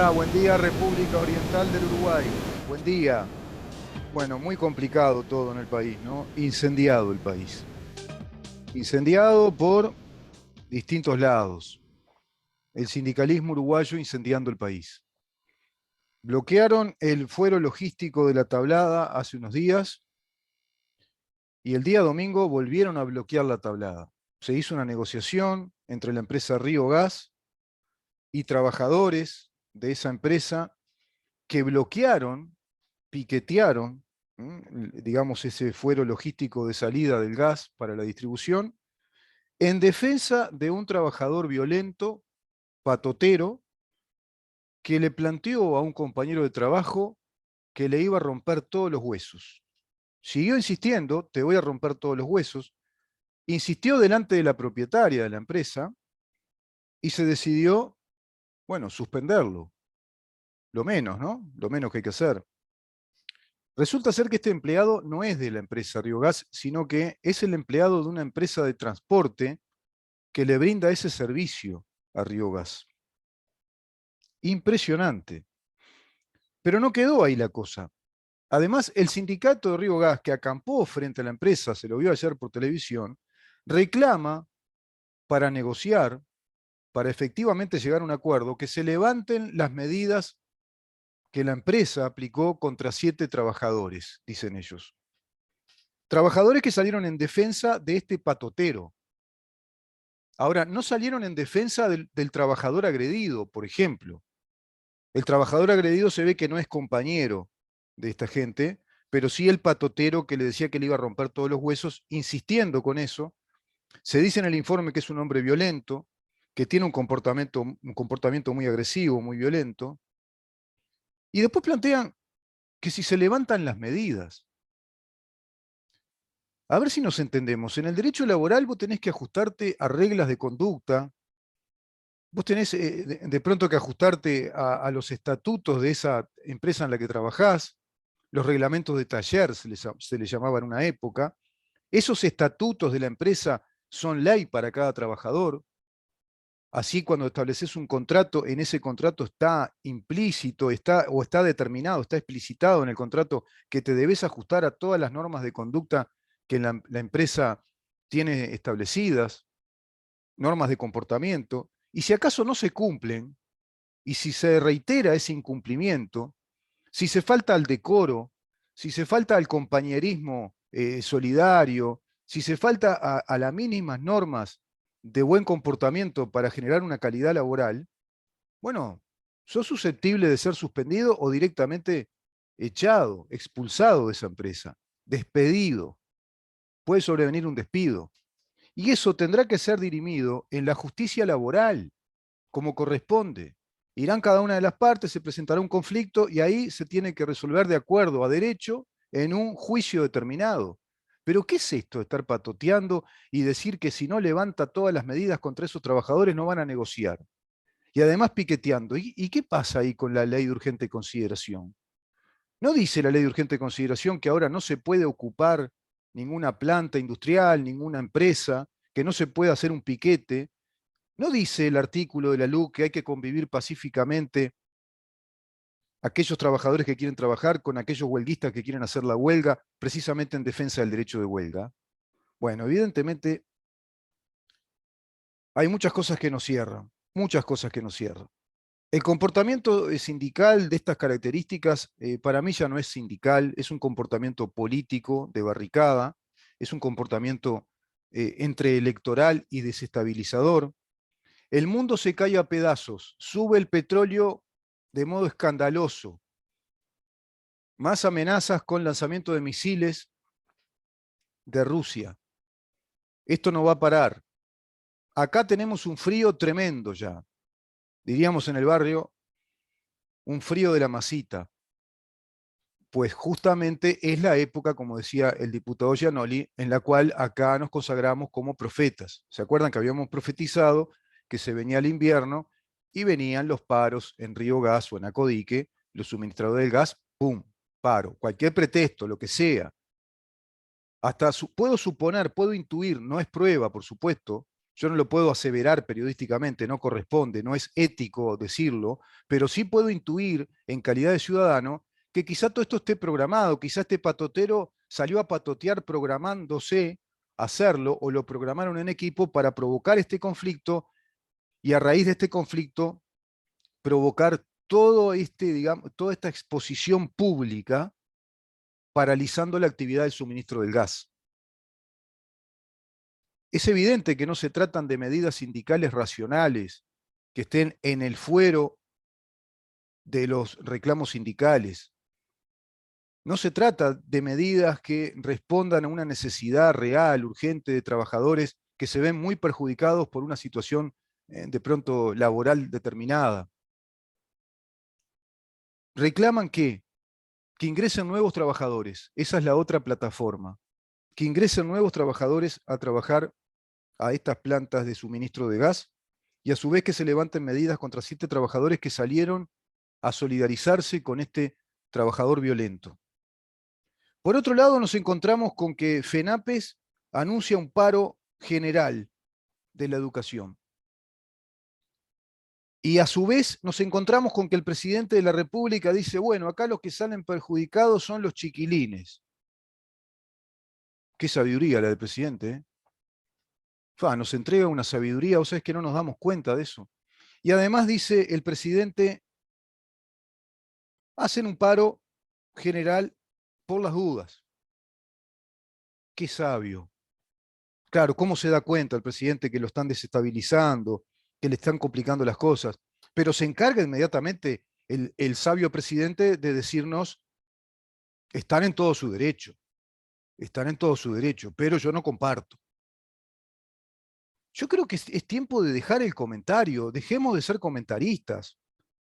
buen día República Oriental del Uruguay. Buen día. Bueno, muy complicado todo en el país, ¿no? Incendiado el país. Incendiado por distintos lados. El sindicalismo uruguayo incendiando el país. Bloquearon el fuero logístico de la Tablada hace unos días y el día domingo volvieron a bloquear la Tablada. Se hizo una negociación entre la empresa Río Gas y trabajadores de esa empresa que bloquearon, piquetearon, digamos, ese fuero logístico de salida del gas para la distribución, en defensa de un trabajador violento, patotero, que le planteó a un compañero de trabajo que le iba a romper todos los huesos. Siguió insistiendo, te voy a romper todos los huesos, insistió delante de la propietaria de la empresa y se decidió, bueno, suspenderlo. Lo menos, ¿no? Lo menos que hay que hacer. Resulta ser que este empleado no es de la empresa Río Gas, sino que es el empleado de una empresa de transporte que le brinda ese servicio a Río Gas. Impresionante. Pero no quedó ahí la cosa. Además, el sindicato de Río Gas, que acampó frente a la empresa, se lo vio ayer por televisión, reclama para negociar, para efectivamente llegar a un acuerdo, que se levanten las medidas que la empresa aplicó contra 7 trabajadores, dicen ellos. Trabajadores que salieron en defensa de este patotero. Ahora, no salieron en defensa del trabajador agredido, por ejemplo. El trabajador agredido se ve que no es compañero de esta gente, pero sí el patotero que le decía que le iba a romper todos los huesos, insistiendo con eso. Se dice en el informe que es un hombre violento, que tiene un comportamiento muy agresivo, muy violento. Y después plantean que si se levantan las medidas. A ver si nos entendemos. En el derecho laboral vos tenés que ajustarte a reglas de conducta. Vos tenés de pronto que ajustarte a los estatutos de esa empresa en la que trabajás, los reglamentos de taller se les llamaba en una época. Esos estatutos de la empresa son ley para cada trabajador. Así cuando estableces un contrato, en ese contrato está implícito, está determinado, está explicitado en el contrato que te debes ajustar a todas las normas de conducta que la empresa tiene establecidas, normas de comportamiento. Y si acaso no se cumplen, y si se reitera ese incumplimiento, si se falta al decoro, si se falta al compañerismo solidario, si se falta a las mínimas normas de buen comportamiento para generar una calidad laboral, bueno, sos susceptible de ser suspendido o directamente echado, expulsado de esa empresa, despedido. Puede sobrevenir un despido. Y eso tendrá que ser dirimido en la justicia laboral, como corresponde. Irán cada una de las partes, se presentará un conflicto y ahí se tiene que resolver de acuerdo a derecho en un juicio determinado. Pero ¿qué es esto de estar patoteando y decir que si no levanta todas las medidas contra esos trabajadores no van a negociar? Y además piqueteando. ¿Y qué pasa ahí con la ley de urgente consideración? ¿No dice la ley de urgente consideración que ahora no se puede ocupar ninguna planta industrial, ninguna empresa, que no se puede hacer un piquete? ¿No dice el artículo de la LUC que hay que convivir pacíficamente aquellos trabajadores que quieren trabajar con aquellos huelguistas que quieren hacer la huelga precisamente en defensa del derecho de huelga? Bueno, evidentemente hay muchas cosas que nos cierran, muchas cosas que nos cierran. El comportamiento sindical de estas características para mí ya no es sindical, es un comportamiento político de barricada, es un comportamiento entre electoral y desestabilizador. El mundo se cae a pedazos, sube el petróleo de modo escandaloso, más amenazas con lanzamiento de misiles de Rusia. Esto no va a parar. Acá tenemos un frío tremendo ya, diríamos en el barrio, un frío de la masita. Pues justamente es la época, como decía el diputado Gianoli, en la cual acá nos consagramos como profetas. ¿Se acuerdan que habíamos profetizado que se venía el invierno y venían los paros en Río Gas o en Acodique, los suministradores del gas, ¡pum! Paro. Cualquier pretexto, lo que sea. Hasta puedo suponer, puedo intuir, no es prueba, por supuesto, yo no lo puedo aseverar periodísticamente, no corresponde, no es ético decirlo, pero sí puedo intuir en calidad de ciudadano que quizá todo esto esté programado, quizá este patotero salió a patotear programándose a hacerlo o lo programaron en equipo para provocar este conflicto y a raíz de este conflicto provocar todo digamos, toda esta exposición pública paralizando la actividad del suministro del gas. Es evidente que no se tratan de medidas sindicales racionales que estén en el fuero de los reclamos sindicales. No se trata de medidas que respondan a una necesidad real, urgente de trabajadores que se ven muy perjudicados por una situación de pronto laboral determinada. Reclaman que ingresen nuevos trabajadores. Esa es la otra plataforma. Que ingresen nuevos trabajadores a trabajar a estas plantas de suministro de gas y a su vez que se levanten medidas contra 7 trabajadores que salieron a solidarizarse con este trabajador violento. Por otro lado, nos encontramos con que FENAPES anuncia un paro general de la educación. Y a su vez nos encontramos con que el presidente de la República dice, bueno, acá los que salen perjudicados son los chiquilines. Qué sabiduría la del presidente, ¿eh? Nos entrega una sabiduría, o sea, es que no nos damos cuenta de eso. Y además dice el presidente, hacen un paro general por las dudas. Qué sabio. Claro, ¿cómo se da cuenta el presidente que lo están desestabilizando, que le están complicando las cosas? Pero se encarga inmediatamente el sabio presidente de decirnos, están en todo su derecho, están en todo su derecho, pero yo no comparto. Yo creo que es tiempo de dejar el comentario, dejemos de ser comentaristas.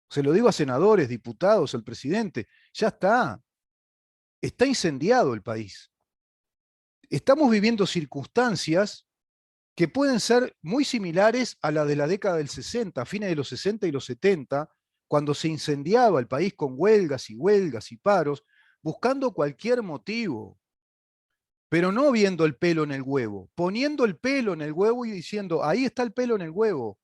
Se lo digo a senadores, diputados, al presidente, ya está incendiado el país. Estamos viviendo circunstancias que pueden ser muy similares a las de la década del 60, fines de los 60 y los 70, cuando se incendiaba el país con huelgas y paros, buscando cualquier motivo, pero no viendo el pelo en el huevo, poniendo el pelo en el huevo y diciendo, ahí está el pelo en el huevo.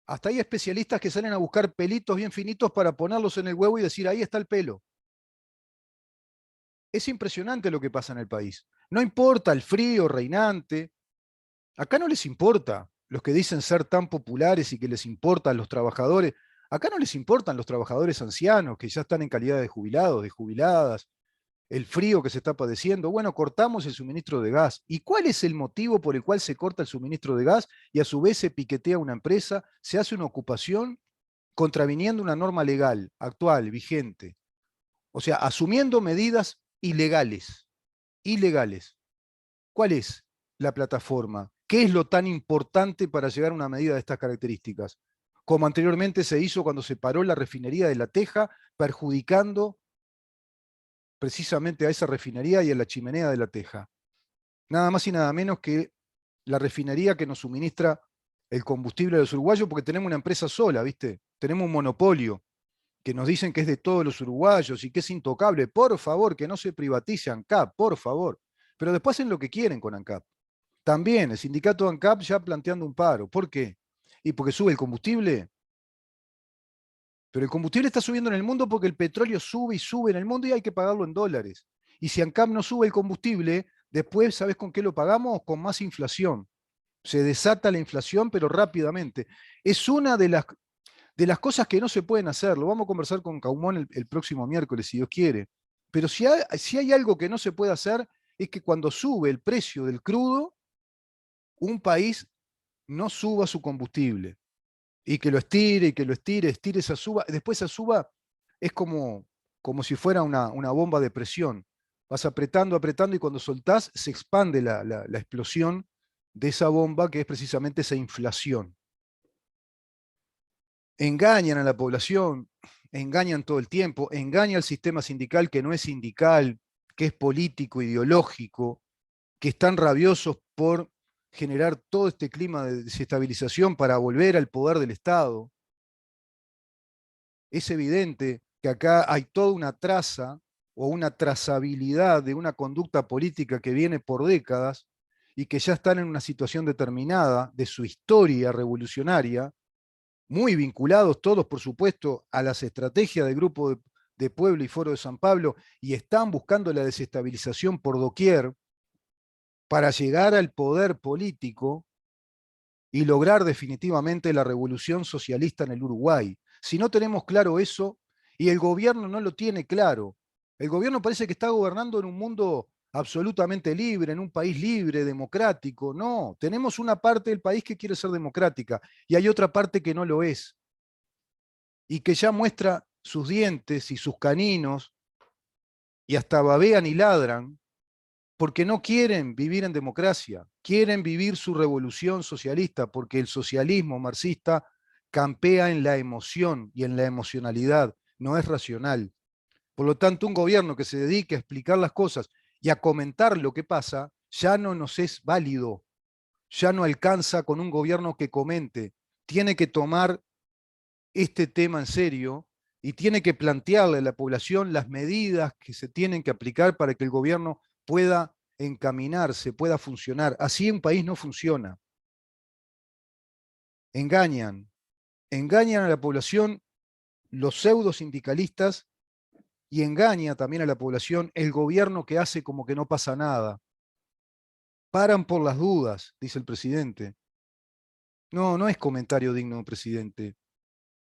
Hasta hay especialistas que salen a buscar pelitos bien finitos para ponerlos en el huevo y decir, ahí está el pelo. Es impresionante lo que pasa en el país. No importa el frío reinante, acá no les importa los que dicen ser tan populares y que les importan los trabajadores. Acá no les importan los trabajadores ancianos que ya están en calidad de jubilados, de jubiladas, el frío que se está padeciendo. Bueno, cortamos el suministro de gas. ¿Y cuál es el motivo por el cual se corta el suministro de gas y a su vez se piquetea una empresa, se hace una ocupación contraviniendo una norma legal actual, vigente? O sea, asumiendo medidas ilegales. Ilegales. ¿Cuál es la plataforma? ¿Qué es lo tan importante para llegar a una medida de estas características? Como anteriormente se hizo cuando se paró la refinería de La Teja, perjudicando precisamente a esa refinería y a la chimenea de La Teja. Nada más y nada menos que la refinería que nos suministra el combustible de los uruguayos, porque tenemos una empresa sola, ¿viste? Tenemos un monopolio que nos dicen que es de todos los uruguayos y que es intocable. Por favor, que no se privatice ANCAP, por favor. Pero después hacen lo que quieren con ANCAP. También el sindicato ANCAP ya planteando un paro. ¿Por qué? Y porque sube el combustible. Pero el combustible está subiendo en el mundo porque el petróleo sube y sube en el mundo y hay que pagarlo en dólares. Y si ANCAP no sube el combustible, después, ¿sabes con qué lo pagamos? Con más inflación. Se desata la inflación, pero rápidamente. Es una de las cosas que no se pueden hacer. Lo vamos a conversar con Caumón el próximo miércoles, si Dios quiere. Pero si hay algo que no se puede hacer, es que cuando sube el precio del crudo, un país no suba su combustible y que lo estire y que lo estire esa suba. Después esa suba es como si fuera una bomba de presión. Vas apretando, apretando y cuando soltás se expande la explosión de esa bomba que es precisamente esa inflación. Engañan a la población, engañan todo el tiempo, engaña al sistema sindical que no es sindical, que es político, ideológico, que están rabiosos por generar todo este clima de desestabilización para volver al poder del Estado. Es evidente que acá hay toda una traza o una trazabilidad de una conducta política que viene por décadas y que ya están en una situación determinada de su historia revolucionaria, muy vinculados todos, por supuesto, a las estrategias del Grupo de Puebla y Foro de San Pablo, y están buscando la desestabilización por doquier para llegar al poder político y lograr definitivamente la revolución socialista en el Uruguay. Si no tenemos claro eso, y el gobierno no lo tiene claro, el gobierno parece que está gobernando en un mundo absolutamente libre, en un país libre, democrático. No, tenemos una parte del país que quiere ser democrática y hay otra parte que no lo es y que ya muestra sus dientes y sus caninos y hasta babean y ladran porque no quieren vivir en democracia, quieren vivir su revolución socialista, porque el socialismo marxista campea en la emoción y en la emocionalidad, no es racional. Por lo tanto, un gobierno que se dedique a explicar las cosas y a comentar lo que pasa, ya no nos es válido, ya no alcanza con un gobierno que comente, tiene que tomar este tema en serio y tiene que plantearle a la población las medidas que se tienen que aplicar para que el gobierno pueda encaminarse, pueda funcionar. Así un país no funciona. Engañan, engañan a la población los pseudo sindicalistas y engaña también a la población el gobierno que hace como que no pasa nada. Paran por las dudas, dice el presidente. No, no es comentario digno, presidente.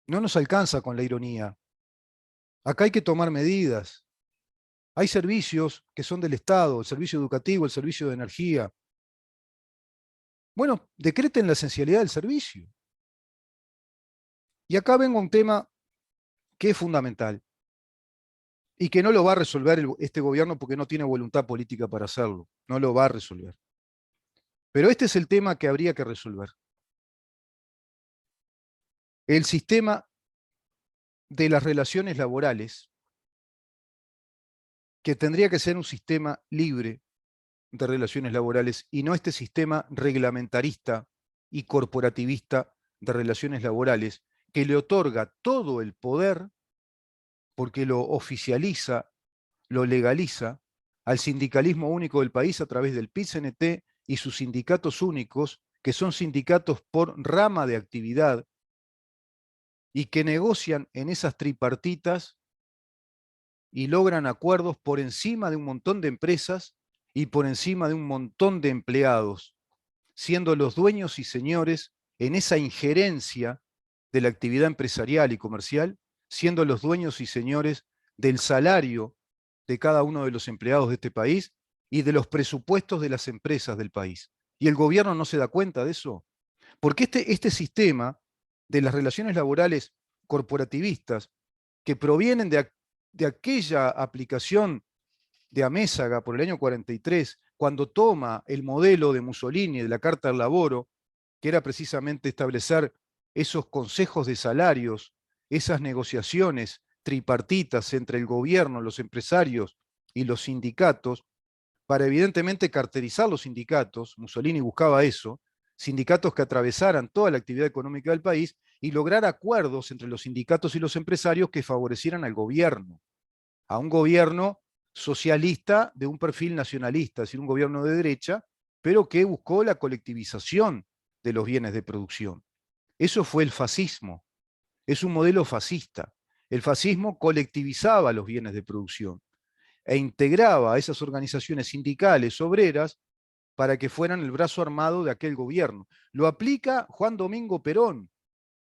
No nos alcanza con la ironía. Acá hay que tomar medidas. Hay servicios que son del Estado, el servicio educativo, el servicio de energía. Bueno, decreten la esencialidad del servicio. Y acá vengo a un tema que es fundamental y que no lo va a resolver este gobierno porque no tiene voluntad política para hacerlo. No lo va a resolver. Pero este es el tema que habría que resolver. El sistema de las relaciones laborales, que tendría que ser un sistema libre de relaciones laborales y no este sistema reglamentarista y corporativista de relaciones laborales que le otorga todo el poder porque lo oficializa, lo legaliza al sindicalismo único del país a través del PIT-CNT y sus sindicatos únicos, que son sindicatos por rama de actividad y que negocian en esas tripartitas y logran acuerdos por encima de un montón de empresas y por encima de un montón de empleados, siendo los dueños y señores en esa injerencia de la actividad empresarial y comercial, siendo los dueños y señores del salario de cada uno de los empleados de este país y de los presupuestos de las empresas del país. ¿Y el gobierno no se da cuenta de eso? Porque este sistema de las relaciones laborales corporativistas que provienen de aquella aplicación de Amézaga por el año 43, cuando toma el modelo de Mussolini de la Carta del Laboro, que era precisamente establecer esos consejos de salarios, esas negociaciones tripartitas entre el gobierno, los empresarios y los sindicatos, para evidentemente carterizar los sindicatos, Mussolini buscaba eso, sindicatos que atravesaran toda la actividad económica del país y lograr acuerdos entre los sindicatos y los empresarios que favorecieran al gobierno, a un gobierno socialista de un perfil nacionalista, es decir, un gobierno de derecha, pero que buscó la colectivización de los bienes de producción. Eso fue el fascismo, es un modelo fascista. El fascismo colectivizaba los bienes de producción e integraba a esas organizaciones sindicales, obreras, para que fueran el brazo armado de aquel gobierno. Lo aplica Juan Domingo Perón.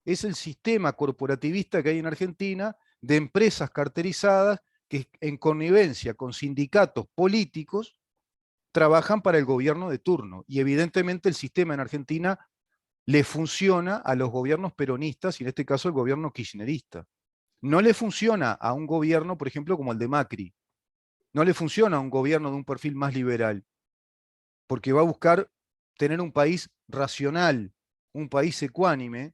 Es el sistema corporativista que hay en Argentina de empresas carterizadas que en connivencia con sindicatos políticos trabajan para el gobierno de turno. Y evidentemente el sistema en Argentina le funciona a los gobiernos peronistas y en este caso el gobierno kirchnerista. No le funciona a un gobierno, por ejemplo, como el de Macri. No le funciona a un gobierno de un perfil más liberal, porque va a buscar tener un país racional, un país ecuánime,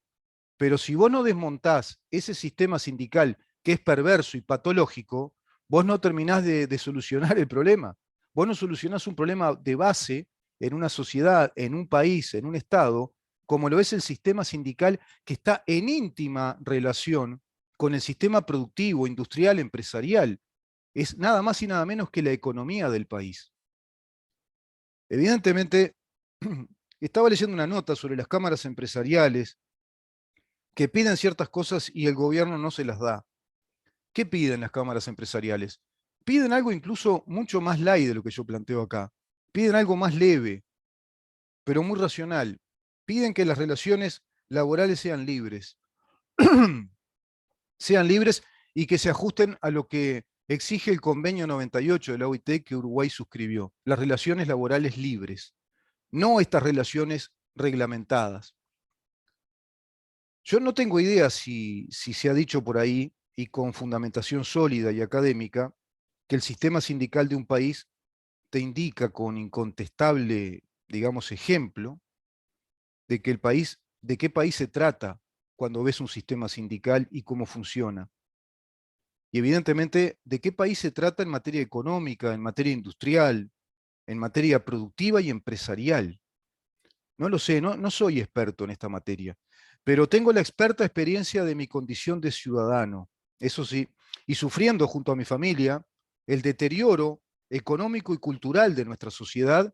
pero si vos no desmontás ese sistema sindical que es perverso y patológico, vos no terminás de solucionar el problema. Vos no solucionás un problema de base en una sociedad, en un país, en un Estado, como lo es el sistema sindical que está en íntima relación con el sistema productivo, industrial, empresarial. Es nada más y nada menos que la economía del país. Evidentemente, estaba leyendo una nota sobre las cámaras empresariales que piden ciertas cosas y el gobierno no se las da. ¿Qué piden las cámaras empresariales? Piden algo incluso mucho más light de lo que yo planteo acá. Piden algo más leve, pero muy racional. Piden que las relaciones laborales sean libres. Sean libres y que se ajusten a lo que exige el convenio 98 de la OIT que Uruguay suscribió. Las relaciones laborales libres, no estas relaciones reglamentadas. Yo no tengo idea si se ha dicho por ahí, y con fundamentación sólida y académica, que el sistema sindical de un país te indica con incontestable, digamos, ejemplo, de que el país, de qué país se trata cuando ves un sistema sindical y cómo funciona. Y evidentemente, de qué país se trata en materia económica, en materia industrial, en materia productiva y empresarial. No lo sé, no soy experto en esta materia, pero tengo la experta experiencia de mi condición de ciudadano, eso sí, y sufriendo junto a mi familia el deterioro económico y cultural de nuestra sociedad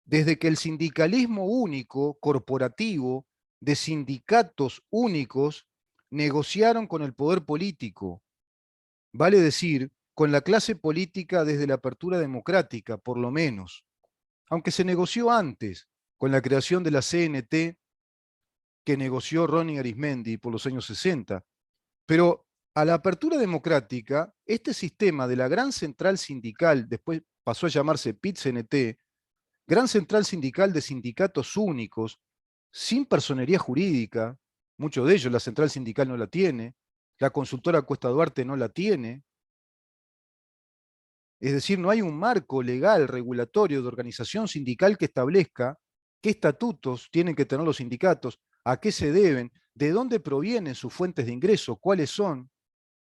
desde que el sindicalismo único, corporativo, de sindicatos únicos, negociaron con el poder político, vale decir, con la clase política desde la apertura democrática, por lo menos, aunque se negoció antes, con la creación de la CNT que negoció Ronnie Arismendi por los años 60. Pero a la apertura democrática, este sistema de la Gran Central Sindical, después pasó a llamarse PIT-CNT, Gran Central Sindical de Sindicatos Únicos, sin personería jurídica, muchos de ellos la Central Sindical no la tiene, la consultora Cuesta Duarte no la tiene, es decir, no hay un marco legal, regulatorio de organización sindical que establezca qué estatutos tienen que tener los sindicatos, a qué se deben, de dónde provienen sus fuentes de ingreso, cuáles son,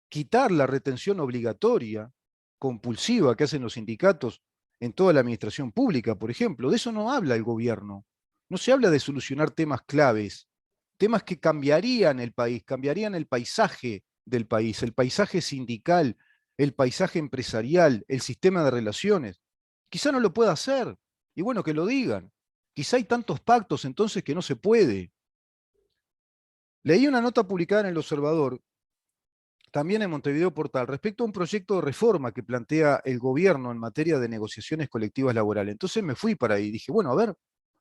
quitar la retención obligatoria, compulsiva que hacen los sindicatos en toda la administración pública, por ejemplo. De eso no habla el gobierno. No se habla de solucionar temas claves, temas que cambiarían el país, cambiarían el paisaje del país, el paisaje sindical, el paisaje empresarial, el sistema de relaciones. Quizá no lo pueda hacer, y bueno, que lo digan. Quizá hay tantos pactos entonces que no se puede. Leí una nota publicada en El Observador, también en Montevideo Portal, respecto a un proyecto de reforma que plantea el gobierno en materia de negociaciones colectivas laborales. Entonces me fui para ahí y dije, bueno,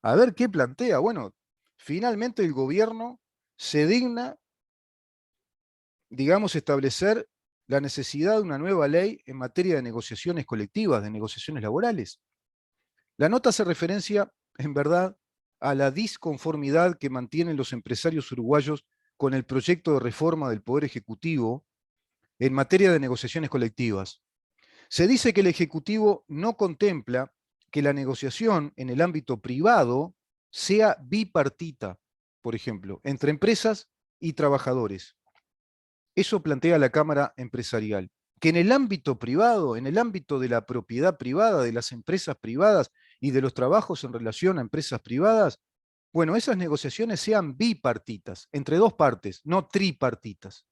a ver qué plantea. Bueno, finalmente el gobierno se digna, digamos, establecer la necesidad de una nueva ley en materia de negociaciones colectivas, de negociaciones laborales. La nota hace referencia, en verdad, a la disconformidad que mantienen los empresarios uruguayos con el proyecto de reforma del Poder Ejecutivo en materia de negociaciones colectivas. Se dice que el Ejecutivo no contempla que la negociación en el ámbito privado sea bipartita, por ejemplo, entre empresas y trabajadores. Eso plantea la Cámara Empresarial, que en el ámbito privado, en el ámbito de la propiedad privada, de las empresas privadas y de los trabajos en relación a empresas privadas, bueno, esas negociaciones sean bipartitas, entre dos partes, no tripartitas.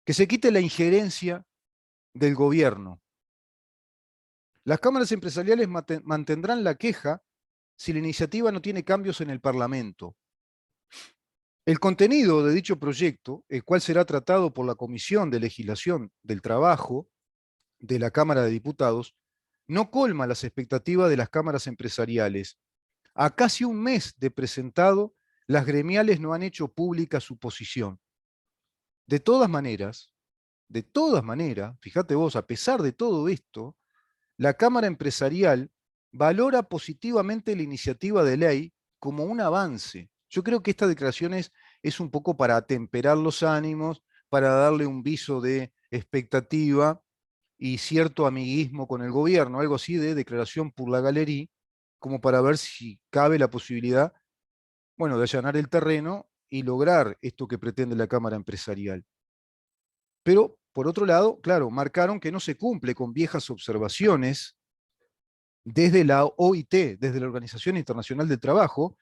Que se quite la injerencia del gobierno. Las cámaras empresariales mantendrán la queja si la iniciativa no tiene cambios en el Parlamento. El contenido de dicho proyecto, el cual será tratado por la Comisión de Legislación del Trabajo de la Cámara de Diputados, no colma las expectativas de las cámaras empresariales. A casi un mes de presentado, las gremiales no han hecho pública su posición. De todas maneras, fíjate vos, a pesar de todo esto, la Cámara Empresarial valora positivamente la iniciativa de ley como un avance. Yo creo que esta declaración es un poco para atemperar los ánimos, para darle un viso de expectativa y cierto amiguismo con el gobierno, algo así de declaración por la galería, como para ver si cabe la posibilidad, bueno, de allanar el terreno y lograr esto que pretende la Cámara Empresarial. Pero, por otro lado, claro, marcaron que no se cumple con viejas observaciones desde la OIT, desde la Organización Internacional del Trabajo,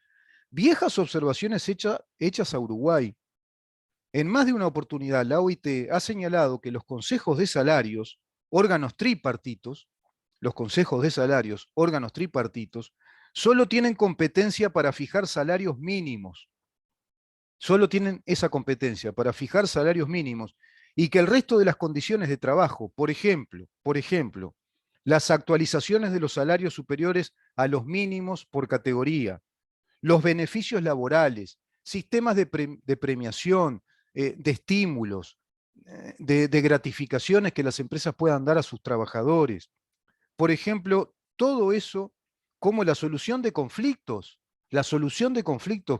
viejas observaciones hechas a Uruguay. En más de una oportunidad, la OIT ha señalado que los consejos de salarios, órganos tripartitos, los consejos de salarios, órganos tripartitos, Solo tienen competencia para fijar salarios mínimos. Solo tienen esa competencia para fijar salarios mínimos y que el resto de las condiciones de trabajo, por ejemplo, las actualizaciones de los salarios superiores a los mínimos por categoría, los beneficios laborales, sistemas de premiación, de estímulos, de gratificaciones que las empresas puedan dar a sus trabajadores. Por ejemplo, todo eso como la solución de conflictos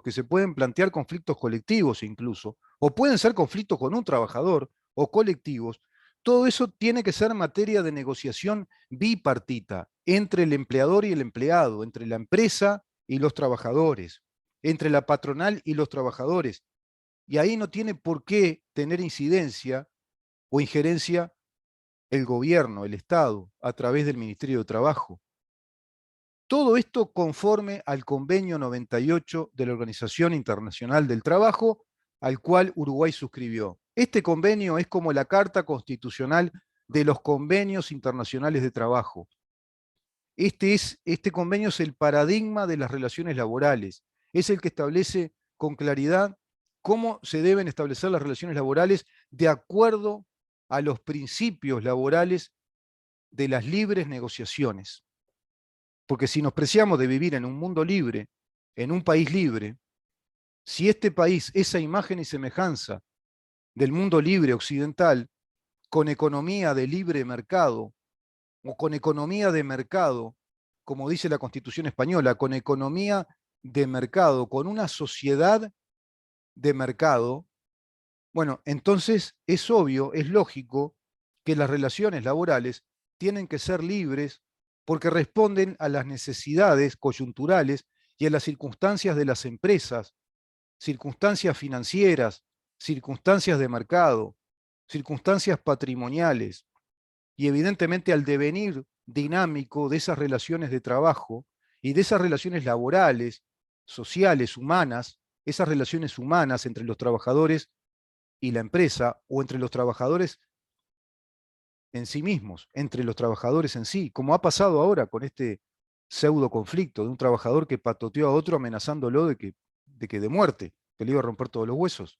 que se pueden plantear, conflictos colectivos incluso, o pueden ser conflictos con un trabajador o colectivos, todo eso tiene que ser materia de negociación bipartita entre el empleador y el empleado, entre la empresa y los trabajadores, entre la patronal y los trabajadores. Y ahí no tiene por qué tener incidencia o injerencia el gobierno, el Estado, a través del Ministerio de Trabajo. Todo esto conforme al Convenio 98 de la Organización Internacional del Trabajo, al cual Uruguay suscribió. Este convenio es como la Carta Constitucional de los convenios internacionales de trabajo. Este convenio es el paradigma de las relaciones laborales. Es el que establece con claridad cómo se deben establecer las relaciones laborales de acuerdo a los principios laborales de las libres negociaciones. Porque si nos preciamos de vivir en un mundo libre, en un país libre, si este país, esa imagen y semejanza del mundo libre occidental, con economía de libre mercado, o con economía de mercado, como dice la Constitución española, con economía de mercado, con una sociedad de mercado, bueno, entonces es obvio, es lógico que las relaciones laborales tienen que ser libres porque responden a las necesidades coyunturales y a las circunstancias de las empresas, circunstancias financieras, circunstancias de mercado, circunstancias patrimoniales y evidentemente al devenir dinámico de esas relaciones de trabajo y de esas relaciones laborales, sociales, humanas, esas relaciones humanas entre los trabajadores y la empresa o entre los trabajadores en sí mismos, entre los trabajadores en sí, como ha pasado ahora con este pseudo conflicto de un trabajador que patoteó a otro amenazándolo de muerte, que le iba a romper todos los huesos.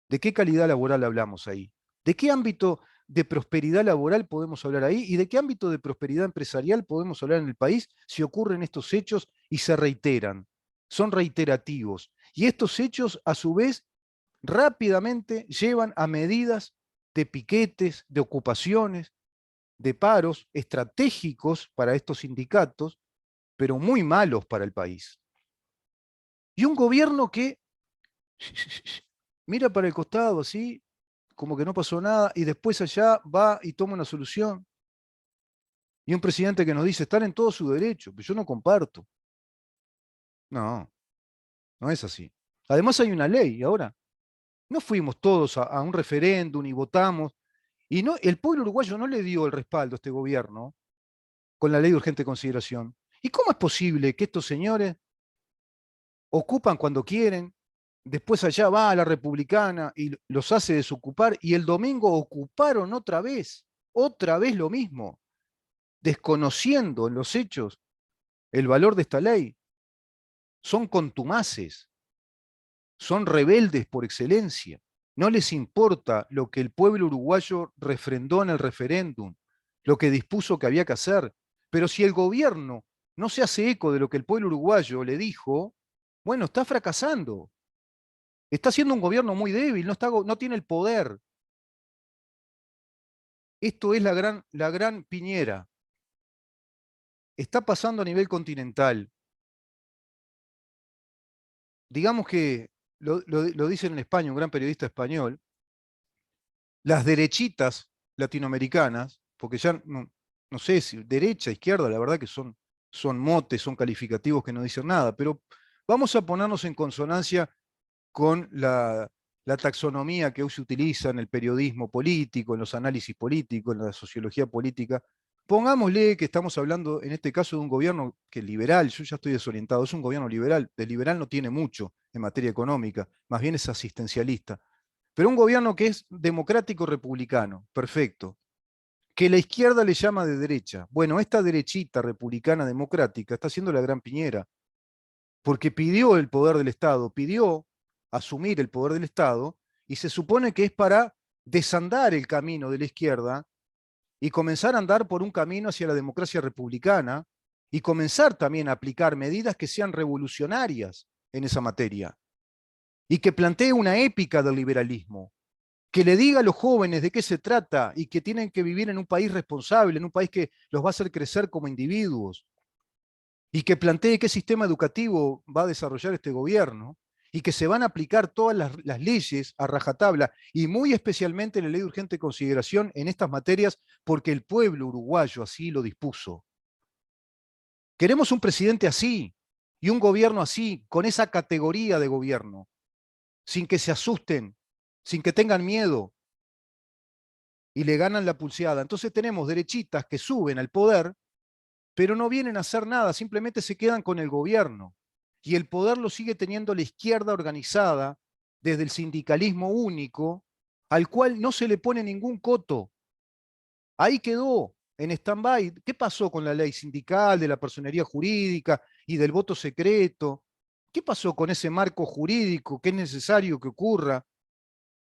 ¿De qué calidad laboral hablamos ahí? ¿De qué ámbito de prosperidad laboral podemos hablar ahí? ¿Y de qué ámbito de prosperidad empresarial podemos hablar en el país si ocurren estos hechos y se reiteran? Son reiterativos. Y estos hechos, a su vez, rápidamente llevan a medidas de piquetes, de ocupaciones, de paros estratégicos para estos sindicatos, pero muy malos para el país. Y un gobierno que mira para el costado así, como que no pasó nada, y después allá va y toma una solución. Y un presidente que nos dice, están en todo su derecho, pero yo no comparto. No, no es así. Además hay una ley ahora. No fuimos todos a un referéndum y votamos. Y no, el pueblo uruguayo no le dio el respaldo a este gobierno con la ley de urgente consideración. ¿Y cómo es posible que estos señores ocupan cuando quieren, después allá va a la republicana y los hace desocupar, y el domingo ocuparon otra vez lo mismo, desconociendo en los hechos el valor de esta ley? Son contumaces, son rebeldes por excelencia. No les importa lo que el pueblo uruguayo refrendó en el referéndum, lo que dispuso que había que hacer. Pero si el gobierno no se hace eco de lo que el pueblo uruguayo le dijo, bueno, está fracasando. Está siendo un gobierno muy débil, no tiene el poder. Esto es la gran Piñera. Está pasando a nivel continental. Digamos que, lo dicen en España, un gran periodista español, las derechitas latinoamericanas, porque ya no sé si derecha, izquierda, la verdad que son motes, son calificativos que no dicen nada, pero vamos a ponernos en consonancia con la taxonomía que hoy se utiliza en el periodismo político, en los análisis políticos, en la sociología política. Pongámosle que estamos hablando en este caso de un gobierno que es liberal, yo ya estoy desorientado, es un gobierno liberal, de liberal no tiene mucho en materia económica, más bien es asistencialista, pero un gobierno que es democrático republicano, perfecto. que la izquierda le llama de derecha. Bueno, esta derechita republicana democrática está haciendo la gran piñera, porque pidió el poder del Estado, pidió asumir el poder del Estado, y se supone que es para desandar el camino de la izquierda y comenzar a andar por un camino hacia la democracia republicana y comenzar también a aplicar medidas que sean revolucionarias en esa materia y que plantee una épica del liberalismo, que le diga a los jóvenes de qué se trata y que tienen que vivir en un país responsable, en un país que los va a hacer crecer como individuos, y que plantee qué sistema educativo va a desarrollar este gobierno, y que se van a aplicar todas las leyes a rajatabla, y muy especialmente la ley de urgente consideración en estas materias, porque el pueblo uruguayo así lo dispuso. Queremos un presidente así, y un gobierno así, con esa categoría de gobierno, sin que se asusten, sin que tengan miedo, y le ganan la pulseada. Entonces tenemos derechistas que suben al poder, pero no vienen a hacer nada, simplemente se quedan con el gobierno. Y el poder lo sigue teniendo la izquierda organizada desde el sindicalismo único, al cual no se le pone ningún coto. Ahí quedó, en stand-by. ¿Qué pasó con la ley sindical, de la personería jurídica y del voto secreto? ¿Qué pasó con ese marco jurídico que es necesario que ocurra,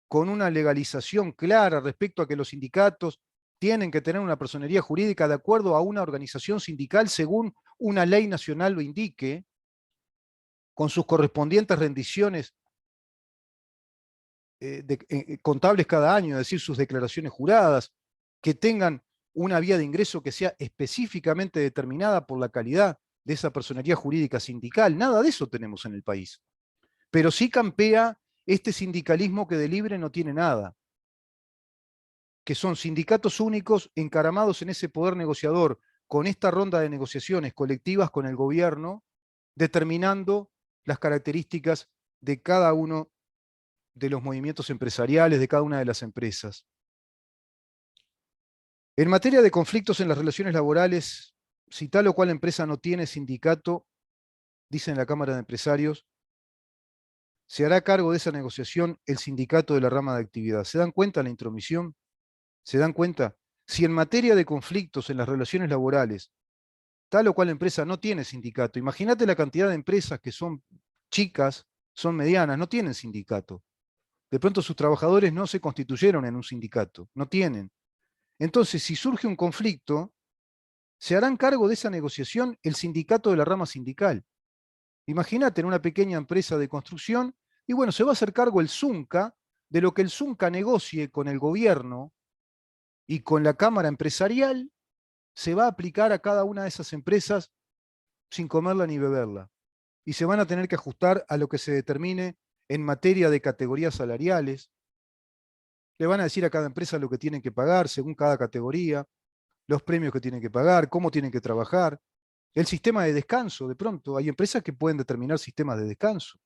con una legalización clara respecto a que los sindicatos tienen que tener una personería jurídica de acuerdo a una organización sindical según una ley nacional lo indique, con sus correspondientes rendiciones contables cada año, es decir, sus declaraciones juradas, que tengan una vía de ingreso que sea específicamente determinada por la calidad de esa personería jurídica sindical? Nada de eso tenemos en el país. Pero sí campea este sindicalismo que de libre no tiene nada, que son sindicatos únicos encaramados en ese poder negociador, con esta ronda de negociaciones colectivas con el gobierno, determinando las características de cada uno de los movimientos empresariales, de cada una de las empresas. En materia de conflictos en las relaciones laborales, si tal o cual empresa no tiene sindicato, dice en la Cámara de Empresarios, se hará cargo de esa negociación el sindicato de la rama de actividad. ¿Se dan cuenta la intromisión? ¿Se dan cuenta? Si en materia de conflictos en las relaciones laborales, tal o cual empresa no tiene sindicato, imagínate la cantidad de empresas que son chicas, son medianas, no tienen sindicato. De pronto sus trabajadores no se constituyeron en un sindicato, no tienen. Entonces, si surge un conflicto, se harán cargo de esa negociación el sindicato de la rama sindical. Imagínate en una pequeña empresa de construcción, y bueno, se va a hacer cargo el ZUNCA de lo que el ZUNCA negocie con el gobierno y con la Cámara Empresarial, se va a aplicar a cada una de esas empresas sin comerla ni beberla. Y se van a tener que ajustar a lo que se determine en materia de categorías salariales. Le van a decir a cada empresa lo que tienen que pagar según cada categoría, los premios que tienen que pagar, cómo tienen que trabajar, el sistema de descanso. De pronto hay empresas que pueden determinar sistemas de descanso.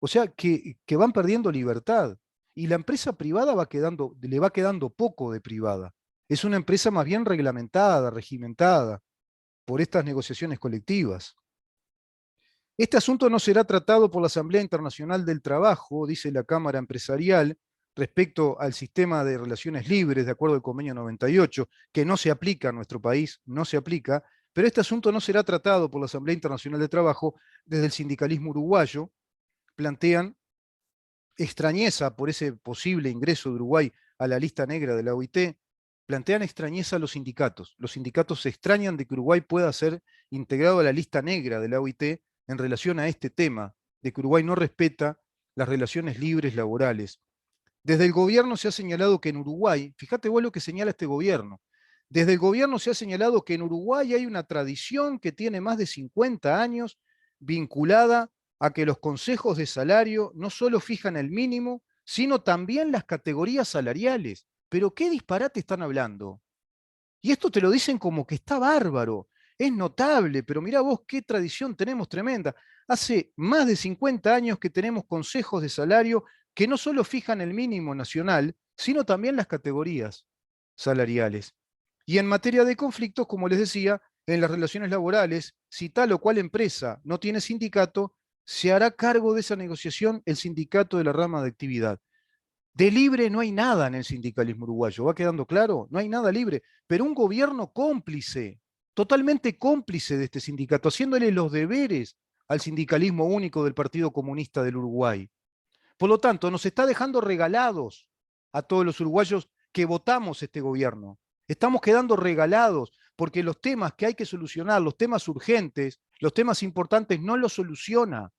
O sea, que van perdiendo libertad. Y la empresa privada le va quedando poco de privada. Es una empresa más bien reglamentada, regimentada por estas negociaciones colectivas. Este asunto no será tratado por la Asamblea Internacional del Trabajo, dice la Cámara Empresarial, respecto al sistema de relaciones libres, de acuerdo al convenio 98, que no se aplica a nuestro país, no se aplica, pero este asunto no será tratado por la Asamblea Internacional del Trabajo desde el sindicalismo uruguayo. Plantean extrañeza por ese posible ingreso de Uruguay a la lista negra de la OIT, plantean extrañeza a los sindicatos. Los sindicatos se extrañan de que Uruguay pueda ser integrado a la lista negra de la OIT en relación a este tema, de que Uruguay no respeta las relaciones libres laborales. Desde el gobierno se ha señalado que en Uruguay, fíjate vos lo que señala este gobierno, desde el gobierno se ha señalado que en Uruguay hay una tradición que tiene más de 50 años vinculada a que los consejos de salario no solo fijan el mínimo, sino también las categorías salariales. Pero ¿qué disparate están hablando? Y esto te lo dicen como que está bárbaro, es notable, pero mirá vos qué tradición tenemos tremenda. Hace más de 50 años que tenemos consejos de salario que no solo fijan el mínimo nacional, sino también las categorías salariales. Y en materia de conflictos, como les decía, en las relaciones laborales, si tal o cual empresa no tiene sindicato, se hará cargo de esa negociación el sindicato de la rama de actividad. De libre no hay nada en el sindicalismo uruguayo, ¿va quedando claro? No hay nada libre, pero un gobierno cómplice, totalmente cómplice de este sindicato, haciéndole los deberes al sindicalismo único del Partido Comunista del Uruguay. Por lo tanto, nos está dejando regalados a todos los uruguayos que votamos este gobierno. Estamos quedando regalados porque los temas que hay que solucionar, los temas urgentes, los temas importantes, no los soluciona,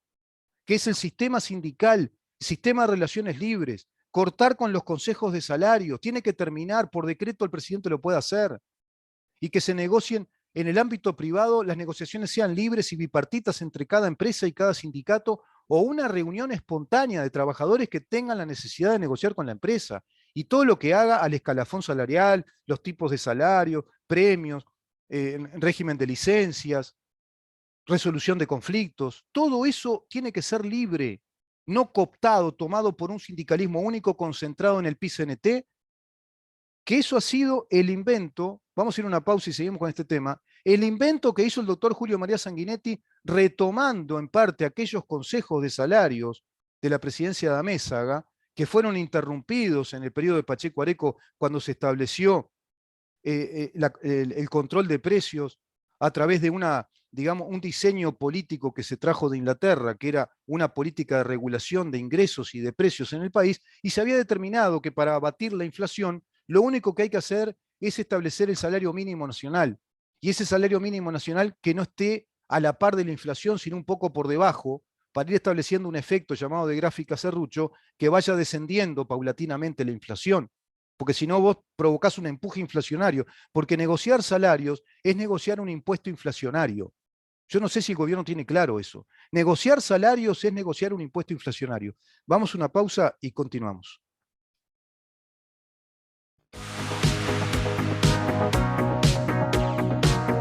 que es el sistema sindical, el sistema de relaciones libres, cortar con los consejos de salario, tiene que terminar, por decreto el presidente lo puede hacer, y que se negocien en el ámbito privado, las negociaciones sean libres y bipartitas entre cada empresa y cada sindicato, o una reunión espontánea de trabajadores que tengan la necesidad de negociar con la empresa. Y todo lo que haga al escalafón salarial, los tipos de salario, premios, régimen de licencias, resolución de conflictos, todo eso tiene que ser libre, no cooptado, tomado por un sindicalismo único concentrado en el PICNT, que eso ha sido el invento, vamos a ir a una pausa y seguimos con este tema, el invento que hizo el doctor Julio María Sanguinetti, retomando en parte aquellos consejos de salarios de la presidencia de Amézaga, que fueron interrumpidos en el periodo de Pacheco Areco cuando se estableció el control de precios a través de digamos, un diseño político que se trajo de Inglaterra, que era una política de regulación de ingresos y de precios en el país, y se había determinado que para abatir la inflación, lo único que hay que hacer es establecer el salario mínimo nacional. Y ese salario mínimo nacional que no esté a la par de la inflación, sino un poco por debajo, para ir estableciendo un efecto llamado de gráfica Serrucho que vaya descendiendo paulatinamente la inflación, porque si no vos provocás un empuje inflacionario, porque negociar salarios es negociar un impuesto inflacionario. Yo no sé si el gobierno tiene claro eso. Negociar salarios es negociar un impuesto inflacionario. Vamos a una pausa y continuamos.